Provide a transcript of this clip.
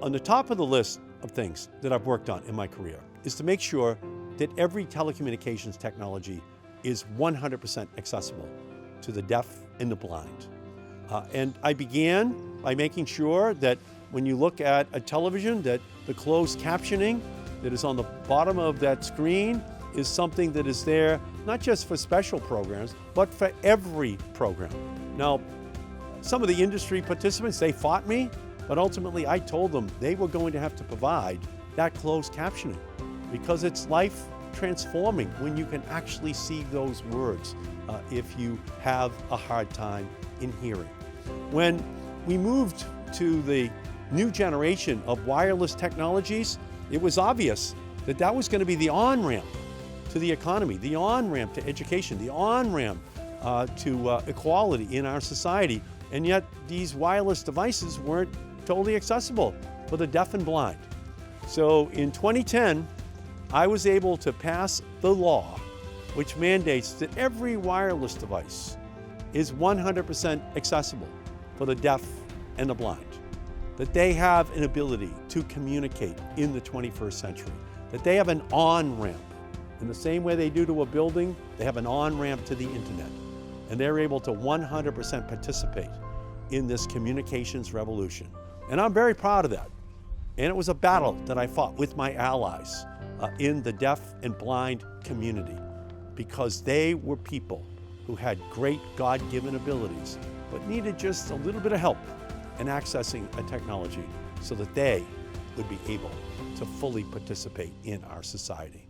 On the top of the list of things that I've worked on in my career is to make sure that every telecommunications technology is 100% accessible to the deaf and the blind. And I began by making sure that when you look at a television, that the closed captioning that is on the bottom of that screen is something that is there not just for special programs, but for every program. Now, some of the industry participants, they fought me, but ultimately I told them they were going to have to provide that closed captioning because it's life transforming when you can actually see those words if you have a hard time in hearing. When we moved to the new generation of wireless technologies, it was obvious that that was going to be the on-ramp to the economy, the on-ramp to education, the on-ramp to equality in our society. And yet these wireless devices weren't totally accessible for the deaf and blind. So in 2010, I was able to pass the law which mandates that every wireless device is 100% accessible for the deaf and the blind, that they have an ability to communicate in the 21st century, that they have an on-ramp. In the same way they do to a building, they have an on-ramp to the internet, and they're able to 100% participate in this communications revolution. And I'm very proud of that. And it was a battle that I fought with my allies in the deaf and blind community, because they were people who had great God-given abilities, but needed just a little bit of help in accessing a technology so that they would be able to fully participate in our society.